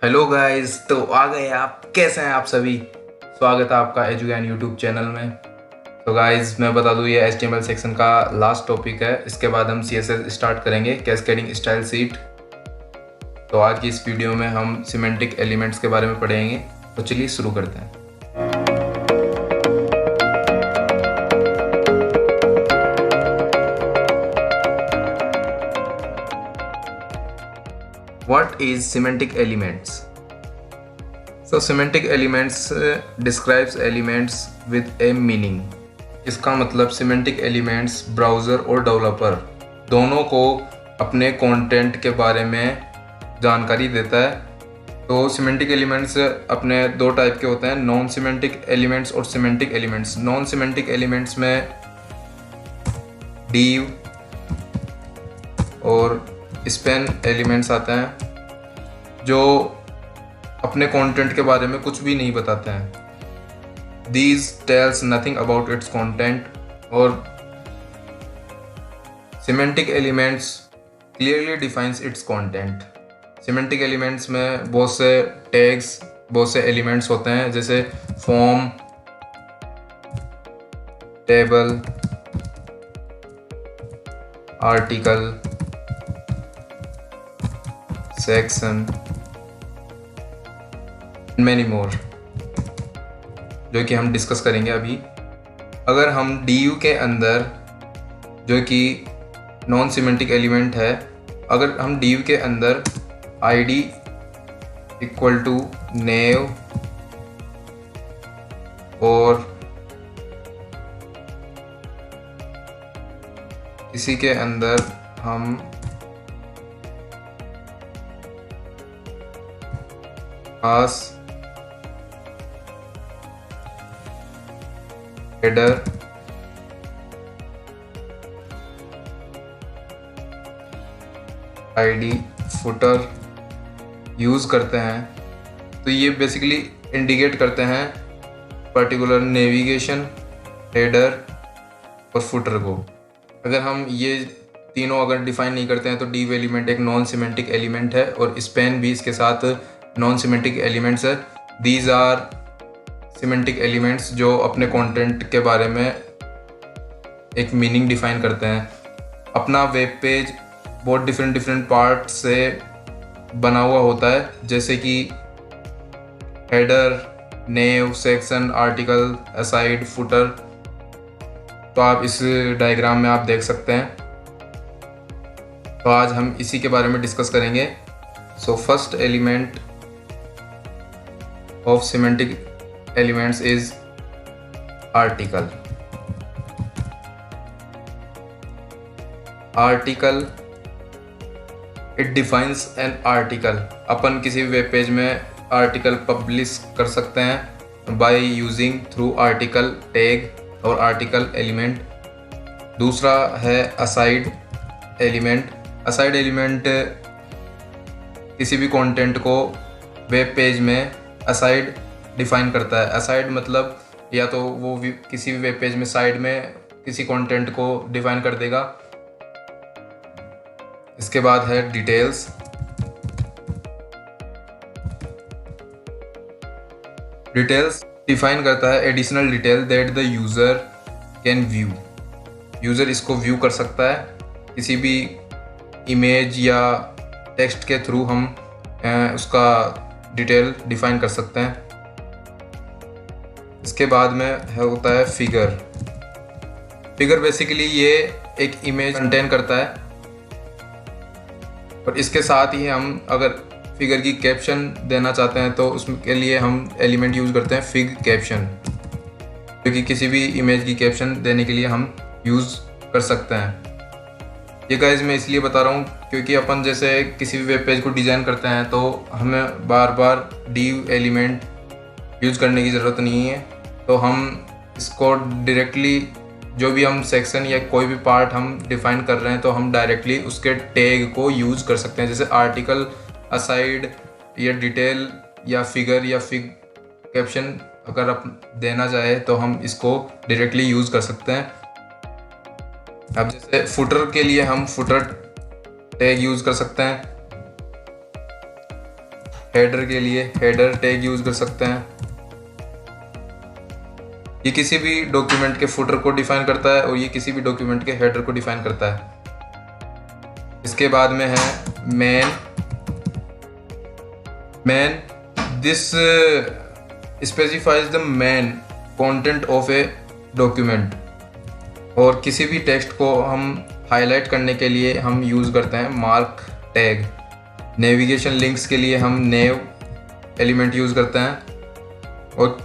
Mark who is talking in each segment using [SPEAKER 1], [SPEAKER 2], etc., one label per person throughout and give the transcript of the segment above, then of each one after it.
[SPEAKER 1] Hello guys, तो आ गए आप। कैसे हैं आप सभी? स्वागत है आपका एजुगैन यूट्यूब चैनल में। तो गाइस, मैं बता दूं, ये HTML सेक्शन का लास्ट टॉपिक है। इसके बाद हम CSS स्टार्ट करेंगे, कैस्केडिंग स्टाइल शीट। तो आज की इस वीडियो में हम सिमेंटिक एलिमेंट्स के बारे में पढ़ेंगे। तो चलिए शुरू करते हैं। What is semantic elements? So semantic elements describes elements with a meaning. इसका मतलब सिमेंटिक एलिमेंट्स ब्राउज़र और डेवलपर दोनों को अपने कंटेंट के बारे में जानकारी देता है। तो सिमेंटिक एलिमेंट्स अपने दो टाइप के होते हैं, नॉन सिमेंटिक एलिमेंट्स और semantic elements. Non semantic elements में div और स्पैन एलिमेंट्स आते हैं जो अपने कंटेंट के बारे में कुछ भी नहीं बताते हैं। These tells nothing about its content। और semantic elements clearly defines its content। semantic elements में बहुत से tags, बहुत से elements होते हैं, जैसे form, table, article, section, many more, जो कि हम डिस्कस करेंगे अभी। अगर हम div के अंदर, जो कि नॉन सिमेंटिक एलिमेंट है, अगर हम div के अंदर id इक्वल टू नेव और इसी के अंदर हम पास हेडर आईडी फुटर यूज़ करते हैं, तो ये बेसिकली इंडिकेट करते हैं पर्टिकुलर नेविगेशन, हेडर और फुटर को। अगर हम ये तीनों अगर डिफाइन नहीं करते हैं तो div एलिमेंट एक नॉन सिमेंटिक एलिमेंट है और स्पैन भी इसके साथ नॉन सिमेंटिक एलिमेंट्स है। दीज आर सिमेंटिक एलिमेंट्स जो अपने कंटेंट के बारे में एक मीनिंग डिफाइन करते हैं। अपना वेब पेज बहुत डिफरेंट पार्ट से बना हुआ होता है, जैसे कि हेडर, नेव, सेक्शन, आर्टिकल, असाइड, फुटर। तो आप इस डायग्राम में आप देख सकते हैं। तो आज हम इसी के बारे में डिस्कस करेंगे। So first element of semantic elements is article। article it defines an article। अपन किसी भी वेब पेज में आर्टिकल पब्लिश कर सकते हैं by using through article tag और article element। दूसरा है aside element। aside element किसी भी कंटेंट को वेब पेज में aside डिफाइन करता है। असाइड मतलब या तो वो किसी भी वेब पेज में साइड में किसी कंटेंट को डिफाइन कर देगा। इसके बाद है डिटेल्स। डिटेल्स डिफाइन करता है additional detail that the user can view. User इसको व्यू कर सकता है, किसी भी इमेज या टेक्स्ट के थ्रू हम उसका डिटेल डिफाइन कर सकते हैं। इसके बाद में होता है फिगर। फिगर बेसिकली ये एक इमेज कंटेन करता है और इसके साथ ही हम अगर फिगर की कैप्शन देना चाहते हैं तो उसके लिए हम एलिमेंट यूज़ करते हैं फिग कैप्शन, क्योंकि किसी भी इमेज की कैप्शन देने के लिए हम यूज़ कर सकते हैं। ये गाइस मैं इसलिए बता रहा हूँ क्योंकि अपन जैसे किसी भी वेब पेज को डिज़ाइन करते हैं तो हमें बार बार div एलिमेंट यूज़ करने की ज़रूरत नहीं है। तो हम इसको डायरेक्टली जो भी हम सेक्शन या कोई भी पार्ट हम डिफाइन कर रहे हैं तो हम डायरेक्टली उसके टैग को यूज़ कर सकते हैं, जैसे आर्टिकल, असाइड या डिटेल या फिगर या फिग कैप्शन अगर आप देना चाहे तो हम इसको डायरेक्टली यूज़ कर सकते हैं। अब जैसे फुटर के लिए हम फुटर टैग यूज़ कर सकते हैं। हेडर के लिए हेडर टैग यूज़ कर सकते हैं। ये किसी भी डॉक्यूमेंट के फुटर को डिफाइन करता है और ये किसी भी डॉक्यूमेंट के हेडर को डिफाइन करता है। इसके बाद में है main this specifies the main content of a document. और किसी भी टेक्स्ट को हम हाईलाइट करने के लिए हम यूज़ करते हैं मार्क टैग। नेविगेशन लिंक्स के लिए हम नेव एलिमेंट यूज़ करते हैं और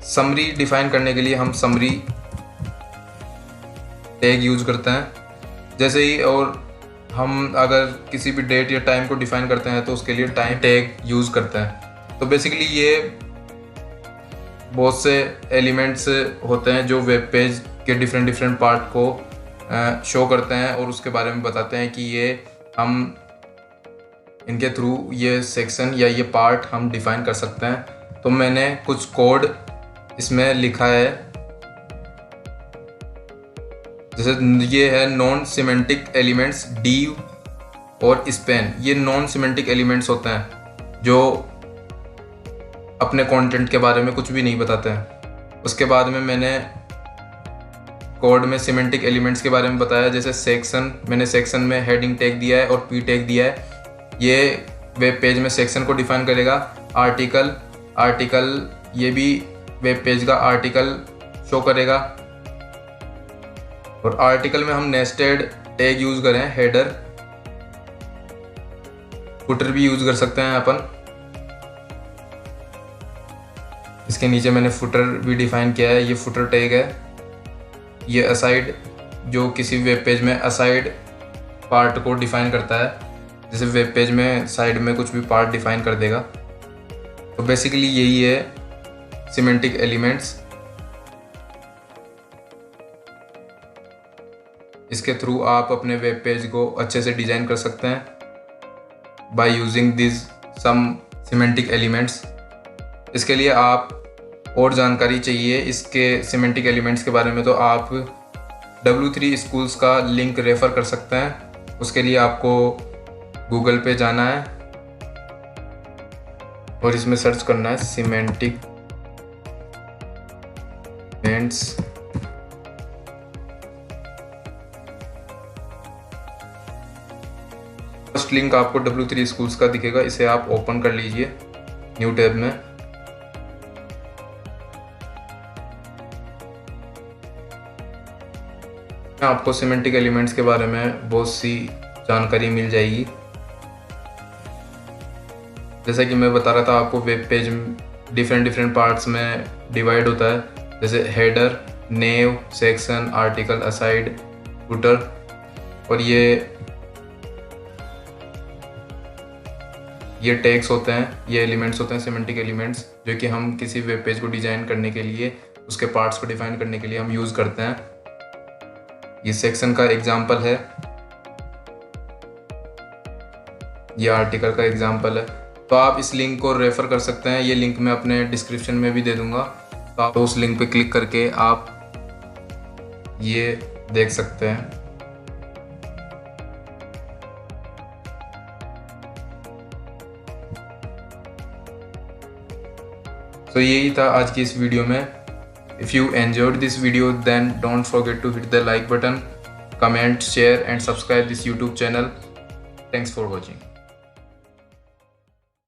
[SPEAKER 1] समरी डिफाइन करने के लिए हम समरी टैग यूज़ करते हैं। जैसे ही और हम अगर किसी भी डेट या टाइम को डिफाइन करते हैं तो उसके लिए टाइम टैग यूज़ करते हैं। तो बेसिकली ये बहुत से एलिमेंट्स होते हैं जो वेब पेज के डिफरेंट पार्ट को शो करते हैं और उसके बारे में बताते हैं कि ये हम इनके थ्रू ये सेक्शन या ये पार्ट हम डिफाइन कर सकते हैं। तो मैंने कुछ कोड इसमें लिखा है, जैसे ये है नॉन सिमेंटिक एलिमेंट्स डीव और स्पैन। ये नॉन सिमेंटिक एलिमेंट्स होते हैं जो अपने कंटेंट के बारे में कुछ भी नहीं बताते हैं। उसके बाद में मैंने कोड में सिमेंटिक एलिमेंट्स के बारे में बताया, जैसे सेक्शन, मैंने सेक्शन में हेडिंग टैग दिया है और पी टैग दिया है। ये वेब पेज में सेक्शन को डिफाइन करेगा। आर्टिकल ये भी वेब पेज का आर्टिकल शो करेगा। और आर्टिकल में हम नेस्टेड टैग यूज करें, हेडर, फुटर भी यूज कर सकते हैं अपन। इसके नीचे मैंने फुटर भी डिफाइन किया है, ये फुटर टैग है। ये असाइड, जो किसी वेब पेज में असाइड पार्ट को डिफाइन करता है, जैसे वेब पेज में साइड में कुछ भी पार्ट डिफाइन कर देगा। तो बेसिकली यही है सिमेंटिक एलिमेंट्स। इसके थ्रू आप अपने वेब पेज को अच्छे से डिजाइन कर सकते हैं by using this some semantic elements. इसके लिए आप और जानकारी चाहिए इसके सिमेंटिक एलिमेंट्स के बारे में तो आप W3 Schools का लिंक रेफर कर सकते हैं। उसके लिए आपको गूगल पे जाना है और इसमें सर्च करना है सिमेंटिक एलिमेंट्स। फर्स्ट लिंक आपको W3 Schools का दिखेगा, इसे आप ओपन कर लीजिए न्यू टैब में। आपको सिमेंटिक एलिमेंट्स के बारे में बहुत सी जानकारी मिल जाएगी। जैसा कि मैं बता रहा था आपको, वेब पेज डिफरेंट पार्ट्स में डिवाइड होता है, जैसे हेडर, नेव, सेक्शन, आर्टिकल, असाइड, फुटर। और ये टैग्स होते हैं, ये एलिमेंट्स होते हैं सिमेंटिक एलिमेंट्स, जो कि हम किसी वेब पेज को डिजाइन करने के लिए, उसके पार्ट्स को डिफाइन करने के लिए हम यूज करते हैं। ये सेक्शन का एग्जाम्पल है, ये आर्टिकल का एग्जाम्पल है। तो आप इस लिंक को रेफर कर सकते हैं, ये लिंक मैं अपने डिस्क्रिप्शन में भी दे दूंगा। तो आप उस लिंक पे क्लिक करके आप ये देख सकते हैं। तो यही था आज की इस वीडियो में। If you enjoyed this video, then don't forget to hit the like button, comment, share and subscribe this YouTube channel. Thanks for watching.